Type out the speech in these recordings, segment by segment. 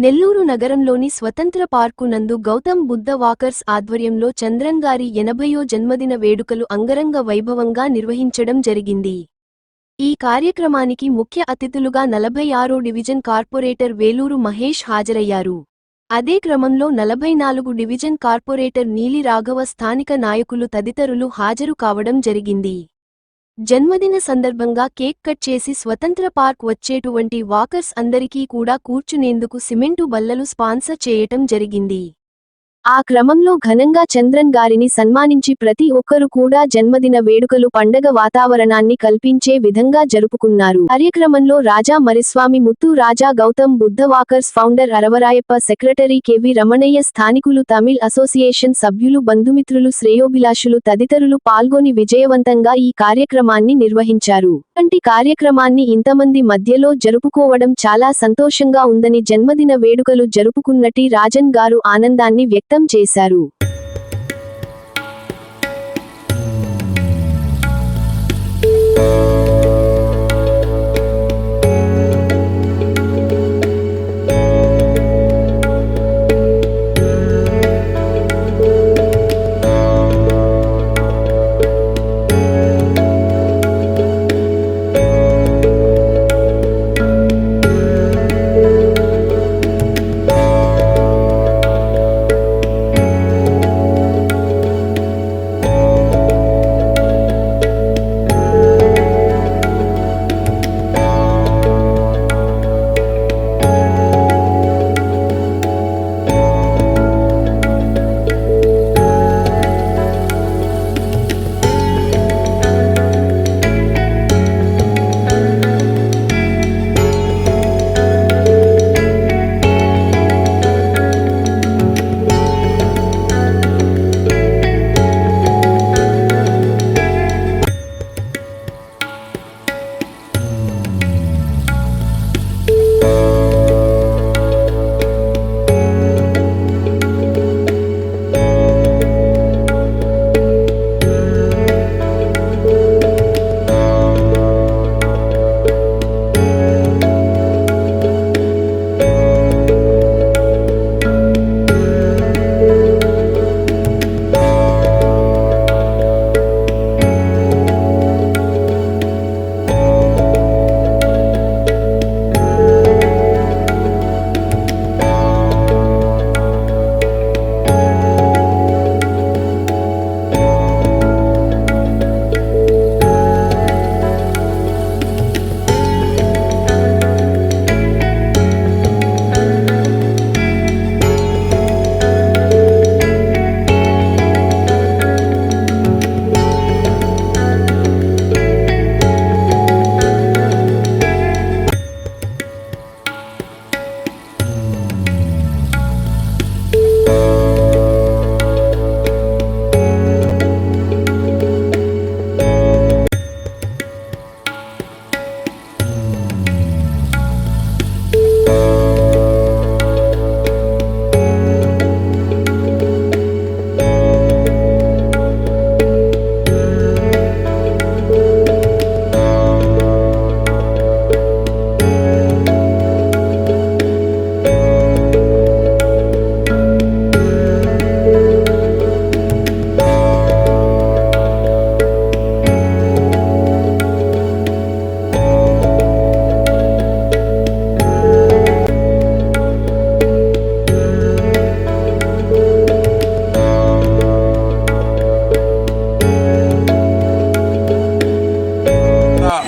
నెల్లూరు నగరంలోని స్వతంత్ర పార్కు నందు గౌతమ్ బుద్ధ వాకర్స్ ఆధ్వర్యంలో చంద్రన్ గారి 80వ జన్మదిన వేడుకలు అంగరంగ వైభవంగా నిర్వహించడం జరిగింది. ఈ కార్యక్రమానికి ముఖ్య అతిథులుగా 46 డివిజన్ కార్పొరేటర్ వేలూరు మహేష్ హాజరయ్యారు. అదే క్రమంలో 44 డివిజన్ కార్పొరేటర్ నీలి రాఘవ, స్థానిక నాయకులు తదితరులు హాజరు కావడం జరిగింది. జన్మదిన సందర్భంగా కేక్ కట్ చేసి స్వతంత్ర పార్క్ వచ్చేటువంటి వాకర్స్ అందరికీ కూడా కూర్చునేందుకు సిమెంటు బల్లలు స్పాన్సర్ చేయటం జరిగింది. ఆ క్రమంలో ఘనంగా చంద్రన్ గారిని సన్మానించి ప్రతి ఒక్కరు కూడా జన్మదిన వేడుకలు పండగ వాతావరణాన్ని కల్పించే విధంగా జరుపుకున్నారు. కార్యక్రమంలో Raja Mariswamy, Muthu Raja, Gautam Buddha walkers founder Aravarayappa, secretary KV Ramanaiah, స్థానికులు, తమిళ్ అసోసియేషన్ సభ్యులు, బంధుమిత్రులు, శ్రేయోభిలాషులు తదితరులు పాల్గొని విజయవంతంగా ఈ కార్యక్రమాన్ని నిర్వహించారు. ఇలాంటి కార్యక్రమాన్ని ఇంతమంది మధ్యలో జరుపుకోవడం చాలా సంతోషంగా ఉందని జన్మదిన వేడుకలు జరుపుకున్నటి రాజన్ గారు ఆనందాన్ని వ్యక్తం చేశారు.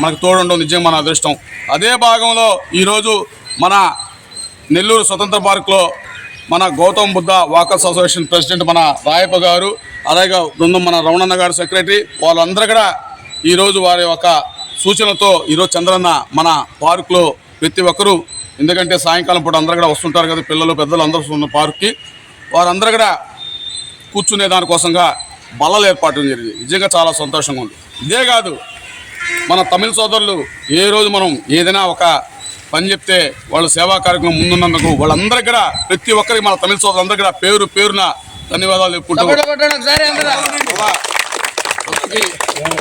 మనకు తోడుండడం నిజంగా మన అదృష్టం. అదే భాగంలో ఈరోజు మన నెల్లూరు స్వతంత్ర పార్కులో మన Gautam Buddha walkers association president మన రాయప్ప గారు, అలాగే బృందం మన రమణన్న గారు సెక్రటరీ, వాళ్ళందరూ కూడా ఈరోజు వారి యొక్క సూచనలతో ఈరోజు చంద్రన్న మన పార్కులో ప్రతి ఒక్కరూ, ఎందుకంటే సాయంకాలం పూట అందరూ కూడా వస్తుంటారు కదా, పిల్లలు పెద్దలు అందరూ ఉన్న పార్క్కి, వారందరూ కూడా కూర్చునే దానికోసంగా బల్లలు ఏర్పాటు జరిగింది. నిజంగా చాలా సంతోషంగా ఉంది. ఇదే కాదు, మన తమిళ సోదరులు ఏ రోజు మనం ఏదైనా ఒక పని చెప్తే వాళ్ళు సేవా కార్యక్రమం ముందున్నందుకు వాళ్ళందరికీ కూడా, ప్రతి ఒక్కరికి మన తమిళ సోదరులందరికీ కూడా పేరు పేరున ధన్యవాదాలు చెప్పుకుంటూ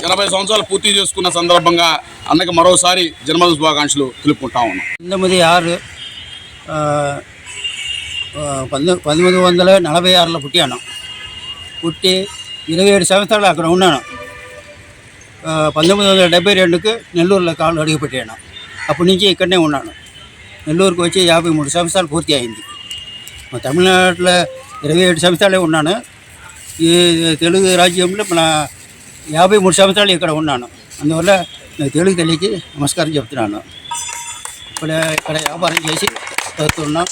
80 సంవత్సరాలు పూర్తి చేసుకున్న సందర్భంగా అన్నకి మరోసారి జన్మదిన శుభాకాంక్షలు తెలుపుకుంటా ఉన్నాం. 9/6 1946లో పుట్టాను. పుట్టి 27 సంవత్సరాలు అక్కడ ఉన్నాను. 1972కి నెల్లూరులో కాళ్ళు అడుగుపెట్టాను. అప్పటి నుంచి ఇక్కడనే ఉన్నాను. నెల్లూరుకు వచ్చి 53 సంవత్సరాలు పూర్తి అయింది. తమిళనాడులో 27 సంవత్సరాలే ఉన్నాను. ఈ తెలుగు రాజ్యంలో మన 53 సంవత్సరాలు ఇక్కడ ఉన్నాను. అందువల్ల నాకు తెలుగు తెలియకి నమస్కారం చెప్తున్నాను. ఇక్కడ వ్యాపారం చేసి వస్తున్నాం.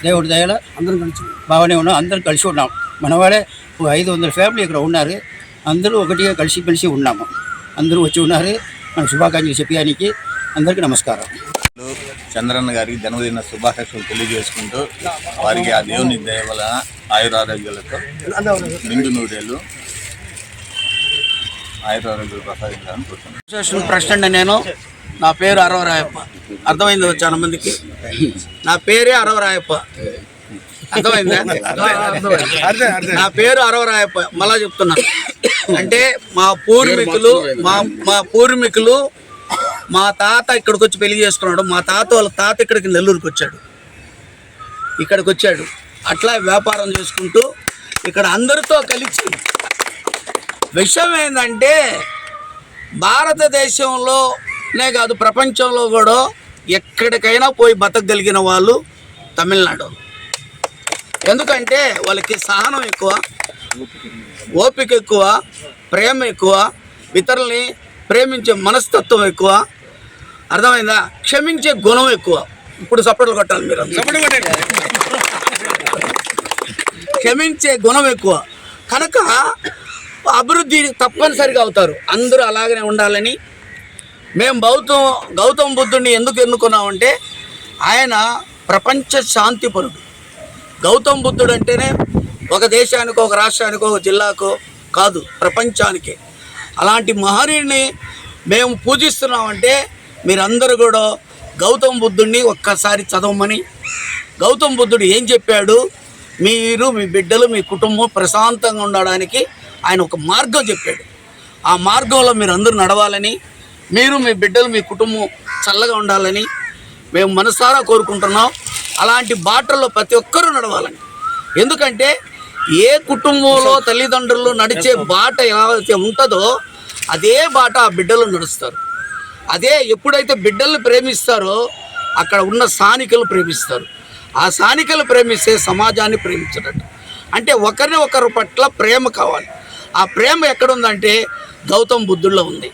దేవుడి దయల అందరం కలిసి బాగానే ఉన్నాం. అందరం కలిసి ఉన్నాం. మనవాడే 500 ఫ్యామిలీ ఇక్కడ ఉన్నారు. అందరూ ఒకటిగా కలిసి ఉన్నాము. అందరూ వచ్చి ఉన్నారు. మన శుభాకాంక్షలు చెప్పడానికి అందరికీ నమస్కారం. చంద్రన్న గారికి జన్మదిన శుభాకాంక్షలు తెలియజేసుకుంటూ వారికి ఆ దేవుని దయ వలన ఆయురారోగ్యాలతో నిండు నూరేళ్ళు ఆయురారోగ్యాలు ప్రసాదించాలని కోరుతున్నాను. అసోసియేషన్ ప్రెసిడెంట్ నేను. నా పేరు అరవరాయప్ప. అర్థమైంది చాలా మందికి. నా పేరే అరవరాయప్ప. అర్థమైందా? నా పేరు అరవరాయప్ప. మళ్ళా చెప్తున్నా. అంటే మా పూర్వీకులు మా తాత ఇక్కడికి వచ్చి పెళ్లి చేసుకున్నాడు. మా తాత వాళ్ళ తాత ఇక్కడికి నెల్లూరుకి వచ్చాడు. అట్లా వ్యాపారం చేసుకుంటూ ఇక్కడ అందరితో కలిసి. విషయం ఏంటంటే భారతదేశంలోనే కాదు ప్రపంచంలో కూడా ఎక్కడికైనా పోయి బతకగలిగిన వాళ్ళు తమిళనాడు. ఎందుకంటే వాళ్ళకి సహనం ఎక్కువ, ఓపిక ఎక్కువ, ప్రేమ ఎక్కువ, ఇతరుల్ని ప్రేమించే మనస్తత్వం ఎక్కువ. అర్థమైందా? క్షమించే గుణం ఎక్కువ. ఇప్పుడు సపోర్ట్లు కొట్టాలి మీరు. క్షమించే గుణం ఎక్కువ కనుక అభివృద్ధి తప్పనిసరిగా అవుతారు. అందరూ అలాగనే ఉండాలని మేము గౌతమ బుద్ధుడిని ఎందుకు ఎన్నుకున్నామంటే ఆయన ప్రపంచ శాంతిపరుడు. గౌతమ బుద్ధుడు అంటేనే ఒక దేశానికో, ఒక రాష్ట్రానికో, ఒక జిల్లాకో కాదు, ప్రపంచానికే. అలాంటి మహనీయుడిని మేము పూజిస్తున్నామంటే మీరందరూ కూడా గౌతమ బుద్ధుడిని ఒక్కసారి చదవమని, గౌతమ బుద్ధుడు ఏం చెప్పాడు, మీరు, మీ బిడ్డలు, మీ కుటుంబం ప్రశాంతంగా ఉండడానికి ఆయన ఒక మార్గం చెప్పాడు. ఆ మార్గంలో మీరు అందరూ నడవాలని, మీరు, మీ బిడ్డలు, మీ కుటుంబం చల్లగా ఉండాలని మేము మనసారా కోరుకుంటున్నాం. అలాంటి బాటల్లో ప్రతి ఒక్కరూ నడవాలని. ఎందుకంటే ఏ కుటుంబంలో తల్లిదండ్రులు నడిచే బాట ఎలా అయితే ఉంటుందో అదే బాట ఆ బిడ్డలు నడుస్తారు. అదే ఎప్పుడైతే బిడ్డల్ని ప్రేమిస్తారో అక్కడ ఉన్న స్థానికులు ప్రేమిస్తారు. ఆ స్థానికులు ప్రేమిస్తే సమాజాన్ని ప్రేమించినట్టు. అంటే ఒకరిని ఒకరి పట్ల ప్రేమ కావాలి. ఆ ప్రేమ ఎక్కడుందంటే గౌతమ బుద్ధుడిలో ఉంది.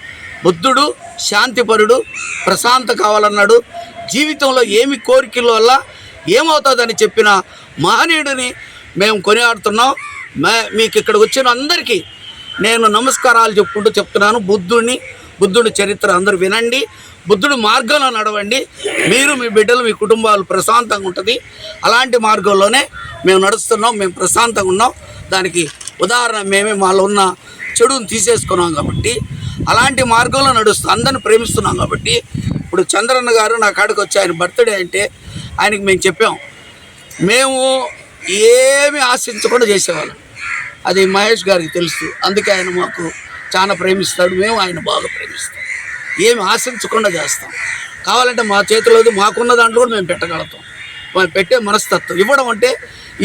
బుద్ధుడు శాంతిపరుడు, ప్రశాంత కావాలన్నాడు. జీవితంలో ఏమి కోరికల వల్ల ఏమవుతుందని చెప్పిన మహనీయుడిని మేము కొనియాడుతున్నాం. మీకు ఇక్కడికి వచ్చిన అందరికీ నేను నమస్కారాలు చెప్తున్నాను. బుద్ధుడి చరిత్ర అందరూ వినండి. బుద్ధుడి మార్గంలో నడవండి. మీరు, మీ బిడ్డలు, మీ కుటుంబాలు ప్రశాంతంగా ఉంటుంది. అలాంటి మార్గంలోనే మేము నడుస్తున్నాం. మేము ప్రశాంతంగా ఉన్నాం. దానికి ఉదాహరణ మేమే మాలో ఉన్న చెడుని తీసేసుకున్నాం కాబట్టి అలాంటి మార్గంలో నడుస్తాం. అందరిని ప్రేమిస్తున్నాం కాబట్టి ఇప్పుడు చంద్రన్న గారు నా కాడికి వచ్చి ఆయన బర్త్డే అంటే ఆయనకి మేము చెప్పాం, మేము ఏమి ఆశించకుండా చేసేవాళ్ళం. అది మహేష్ గారికి తెలుసు. అందుకే ఆయన మాకు చాలా ప్రేమిస్తాడు. మేము ఆయన బాగా ప్రేమిస్తాం. ఏమి ఆశించకుండా చేస్తాం. కావాలంటే మా చేతిలోది మాకున్న దాంట్లో కూడా మేము పెట్టగలుగుతాం. మేము పెట్టే మనస్తత్వం. ఇవ్వడం అంటే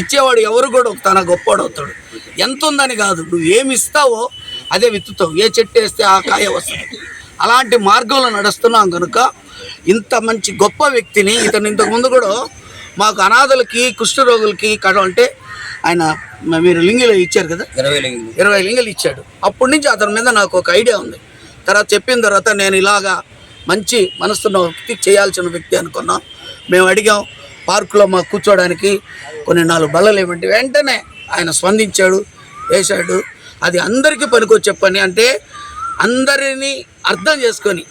ఇచ్చేవాడు ఎవరు కూడా తన గొప్పవాడు అవుతాడు. ఎంత ఉందని కాదు, నువ్వు ఏమి ఇస్తావో అదే విత్తుతావు. ఏ చెట్టు వేస్తే ఆ కాయ వస్తుంది. అలాంటి మార్గంలో నడుస్తున్నాం కనుక ఇంత మంచి గొప్ప వ్యక్తిని ఇతను ఇంతకుముందు కూడా మాకు అనాథలకి, కుష్ఠరోగులకి అంటే ఆయన మీరు లింగిలు ఇచ్చారు కదా, 20 లింగిలు ఇచ్చాడు. అప్పటి నుంచి అతని మీద నాకు ఒక ఐడియా ఉంది. చెప్పిన తర్వాత నేను ఇలాగా మంచి మనసున్న వ్యక్తి, చేయాల్సిన వ్యక్తి అనుకున్నాం. మేము అడిగాం పార్కులో మాకు కూర్చోడానికి కొన్ని 4 బల్లలు ఏమంటే వెంటనే ఆయన స్పందించాడు, వేశాడు. అది అందరికీ పనికొచ్చే పని. అంటే అందరినీ అర్థం చేసుకొని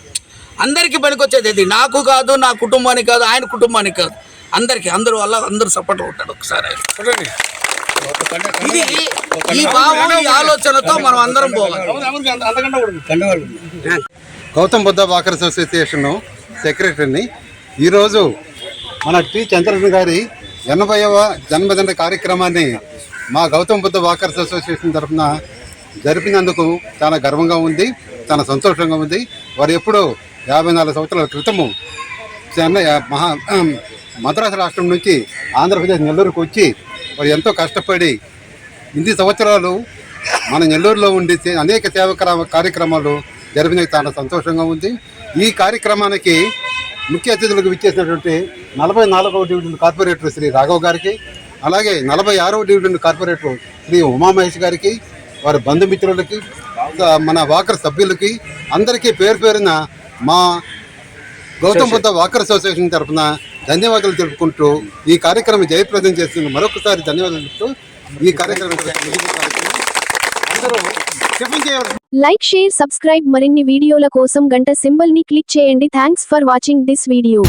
అందరికీ పనికొచ్చేది. అది నాకు కాదు, నా కుటుంబానికి కాదు, ఆయన కుటుంబానికి కాదు, అందరికీ. అందరూ సపోర్ట్ ఉంటాడు. ఒకసారి ఇది ఈ భావం, ఈ ఆలోచనతో మనం అందరం పోవాలి. గౌతమ్ బుద్ధ వాకర్స్ అసోసియేషన్ సెక్రటరీని. ఈరోజు మన టి చంద్రన్ గారి 80వ జన్మదిన కార్యక్రమాన్ని మా గౌతమ్ బుద్ధ వాకర్స్ అసోసియేషన్ తరఫున జరిపినందుకు చాలా గర్వంగా ఉంది, చాలా సంతోషంగా ఉంది. వారు ఎప్పుడో 54 సంవత్సరాల క్రితము మద్రాసు రాష్ట్రం నుంచి ఆంధ్రప్రదేశ్ నెల్లూరుకు వచ్చి వారు ఎంతో కష్టపడి ఇన్ని సంవత్సరాలు మన నెల్లూరులో ఉండి అనేక సేవా కార్యక్రమాలు జరిపినందుకు చాలా సంతోషంగా ఉంది. ఈ కార్యక్రమానికి ముఖ్య అతిథులకు విచ్చేసినటువంటి 44వ డివిజన్ కార్పొరేటర్ శ్రీ రాఘవ్ గారికి, అలాగే 46వ డివిజన్ కార్పొరేటర్ శ్రీ ఉమామహేష్ గారికి, వారి బంధుమిత్రులకి, మన వాకర్ సభ్యులకి అందరికీ పేరు పేరున మా గౌతమ్ బుద్ధ వాకర్ అసోసియేషన్ తరఫున ధన్యవాదాలు తెలుపుకుంటూ ఈ కార్యక్రమం జయప్రదం చేస్తున్న మరొకసారి ధన్యవాదాలు చెప్తూ ఈ కార్యక్రమం అందరూ లైక్, షేర్, సబ్స్క్రైబ్. మరిన్ని వీడియోల కోసం గంట సింబల్ ని క్లిక్ చేయండి. Thanks for watching this video.